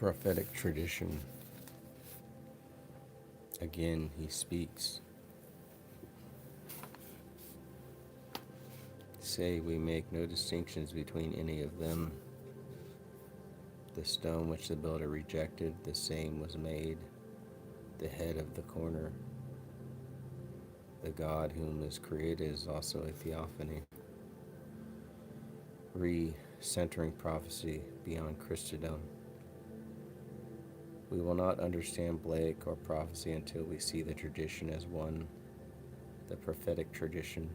Prophetic tradition. Again, he speaks. Say we make no distinctions between any of them. The stone which the builder rejected, the same was made the head of the corner. The God whom is created is also a theophany, re-centering prophecy beyond Christendom. We will not understand Blake or prophecy until we see the tradition as one, the prophetic tradition.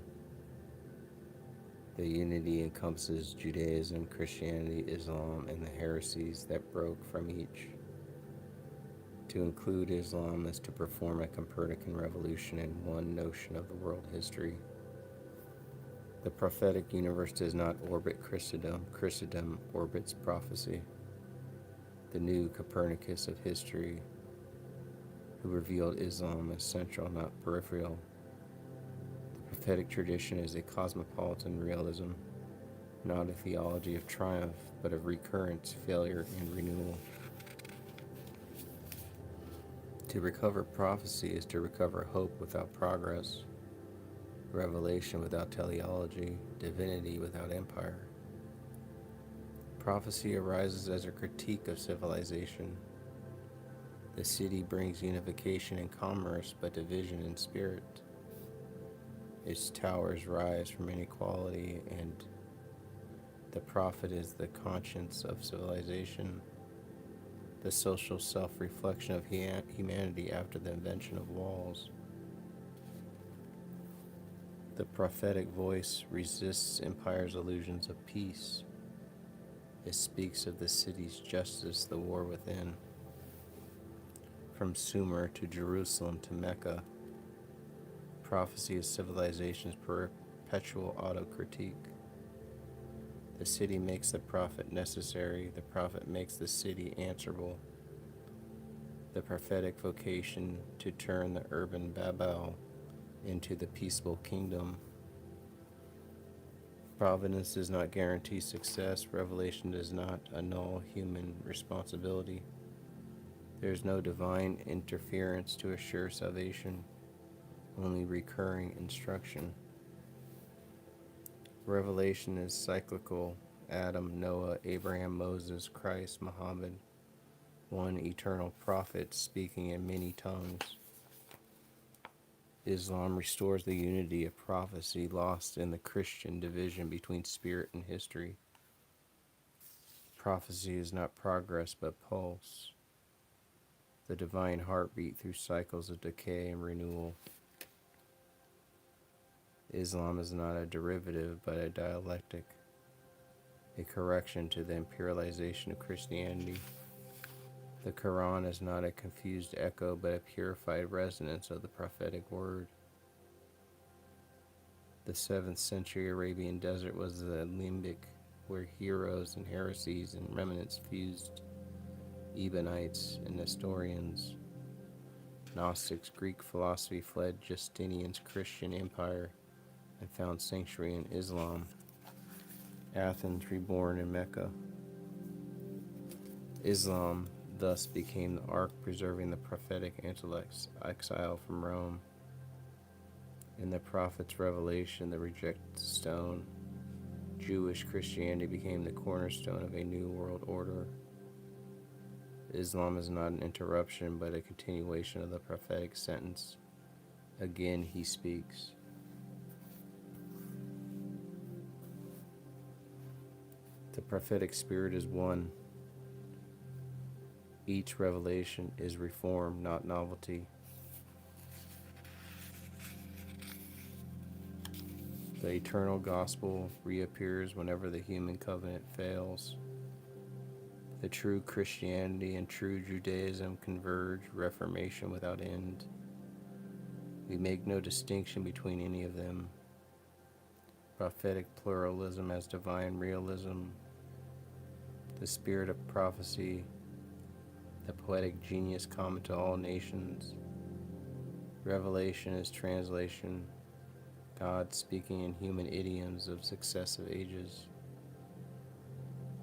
The unity encompasses Judaism, Christianity, Islam, and the heresies that broke from each. To include Islam is to perform a Copernican revolution in one notion of the world history. The prophetic universe does not orbit Christendom. Christendom orbits prophecy. The new Copernicus of history, who revealed Islam as central, not peripheral. The prophetic tradition is a cosmopolitan realism, not a theology of triumph, but of recurrence, failure, and renewal. To recover prophecy is to recover hope without progress, revelation without teleology, divinity without empire. Prophecy arises as a critique of civilization. The city brings unification in commerce, but division in spirit. Its towers rise from inequality, and the prophet is the conscience of civilization, the social self-reflection of humanity after the invention of walls. The prophetic voice resists empire's illusions of peace. It speaks of the city's justice, the war within. From Sumer to Jerusalem to Mecca, prophecy is civilization's perpetual autocritique. The city makes the prophet necessary, the prophet makes the city answerable. The prophetic vocation to turn the urban Babel into the peaceful kingdom. Providence does not guarantee success. Revelation does not annul human responsibility. There is no divine interference to assure salvation, only recurring instruction. Revelation is cyclical. Adam, Noah, Abraham, Moses, Christ, Muhammad, one eternal prophet speaking in many tongues. Islam restores the unity of prophecy lost in the Christian division between spirit and history. Prophecy is not progress but pulse, the divine heartbeat through cycles of decay and renewal. Islam is not a derivative but a dialectic, a correction to the imperialization of Christianity. The Quran is not a confused echo but a purified resonance of the prophetic word. The 7th century Arabian desert was the limbic where heroes and heresies and remnants fused. Ebionites and Nestorians, Gnostics, Greek philosophy fled Justinian's Christian empire and found sanctuary in Islam. Athens reborn in Mecca. Islam thus became the ark preserving the prophetic intellects exiled from Rome. In the prophet's revelation, the rejected stone, Jewish Christianity became the cornerstone of a new world order. Islam is not an interruption but a continuation of the prophetic sentence. Again he speaks. The prophetic spirit is one. Each revelation is reform, not novelty. The eternal gospel reappears whenever the human covenant fails. The true Christianity and true Judaism converge, reformation without end. We make no distinction between any of them. Prophetic pluralism as divine realism. The spirit of prophecy, the poetic genius common to all nations. Revelation is translation, God speaking in human idioms of successive ages.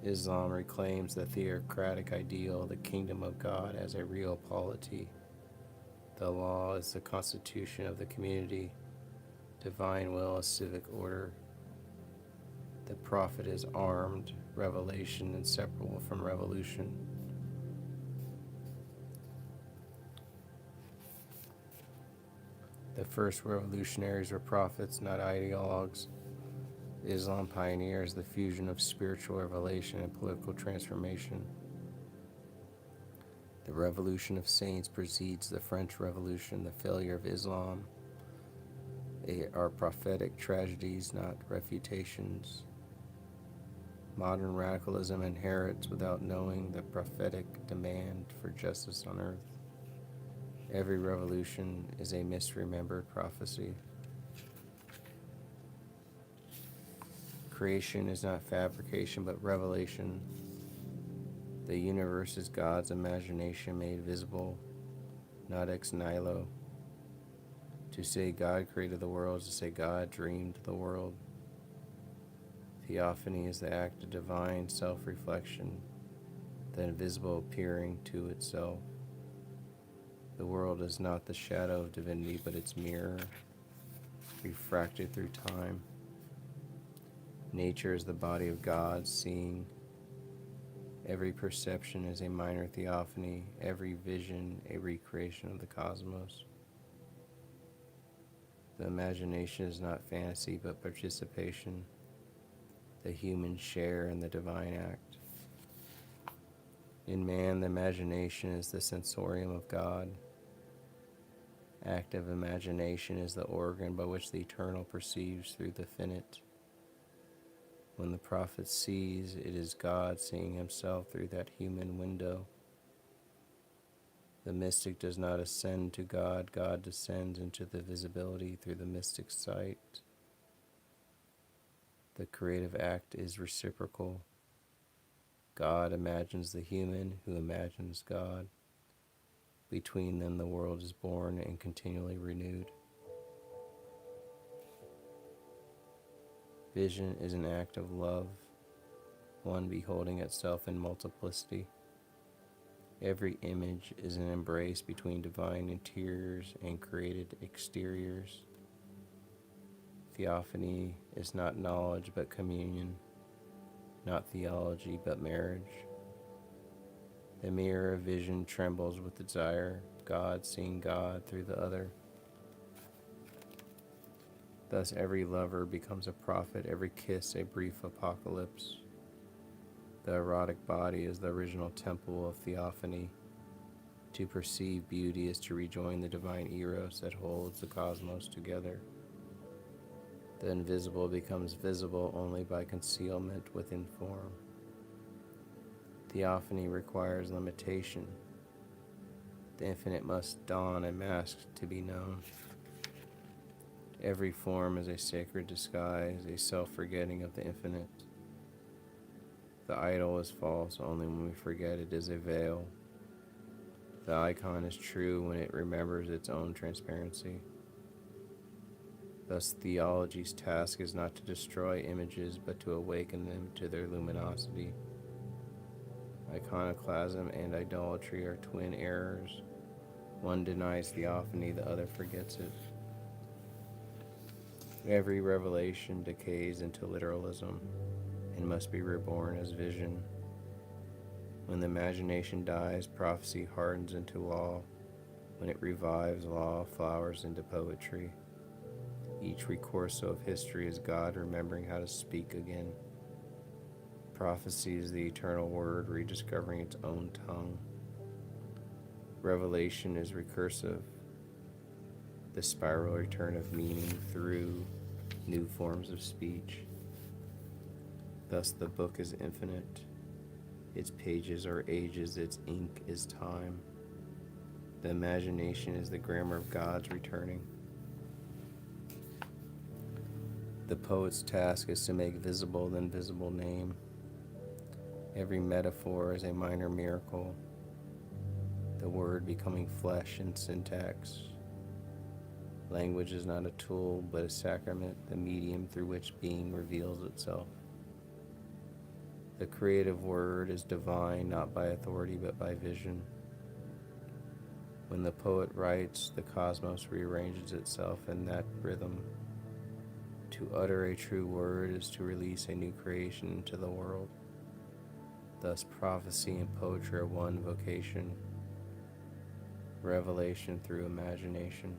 Islam reclaims the theocratic ideal, the kingdom of God, as a real polity. The law is the constitution of the community, divine will is civic order. The prophet is armed, revelation inseparable from revolution. The first revolutionaries were prophets, not ideologues. Islam pioneers the fusion of spiritual revelation and political transformation. The revolution of saints precedes the French Revolution. The failure of Islam are prophetic tragedies, not refutations. Modern radicalism inherits without knowing the prophetic demand for justice on earth. Every revolution is a misremembered prophecy. Creation is not fabrication but revelation. The universe is God's imagination made visible, not ex nihilo. To say God created the world is to say God dreamed the world. Theophany is the act of divine self-reflection, the invisible appearing to itself. The world is not the shadow of divinity, but its mirror, refracted through time. Nature is the body of God, seeing. Every perception is a minor theophany, every vision a recreation of the cosmos. The imagination is not fantasy, but participation, the human share in the divine act. In man, the imagination is the sensorium of God. Active imagination is the organ by which the eternal perceives through the finite. When the prophet sees, it is God seeing himself through that human window. The mystic does not ascend to God, God descends into the visibility through the mystic's sight. The creative act is reciprocal. God imagines the human who imagines God. Between them the world is born and continually renewed. Vision is an act of love, one beholding itself in multiplicity. Every image is an embrace between divine interiors and created exteriors. Theophany is not knowledge but communion, not theology but marriage. The mirror of vision trembles with desire, God seeing God through the other. Thus every lover becomes a prophet, every kiss a brief apocalypse. The erotic body is the original temple of theophany. To perceive beauty is to rejoin the divine eros that holds the cosmos together. The invisible becomes visible only by concealment within form. Theophany requires limitation. The infinite must don a mask to be known. Every form is a sacred disguise, a self-forgetting of the infinite. The idol is false only when we forget it is a veil. The icon is true when it remembers its own transparency. Thus, theology's task is not to destroy images, but to awaken them to their luminosity. Iconoclasm and idolatry are twin errors. One denies theophany, the other forgets it. Every revelation decays into literalism and must be reborn as vision. When the imagination dies, prophecy hardens into law. When it revives, law flowers into poetry. Each recorso of history is God remembering how to speak again. Prophecy is the eternal word rediscovering its own tongue. Revelation is recursive, the spiral return of meaning through new forms of speech. Thus the book is infinite. Its pages are ages, its ink is time. The imagination is the grammar of God's returning. The poet's task is to make visible the invisible name. Every metaphor is a minor miracle, the word becoming flesh in syntax. Language is not a tool, but a sacrament, the medium through which being reveals itself. The creative word is divine, not by authority but by vision. When the poet writes, the cosmos rearranges itself in that rhythm. To utter a true word is to release a new creation into the world. Thus, prophecy and poetry are one vocation, revelation through imagination.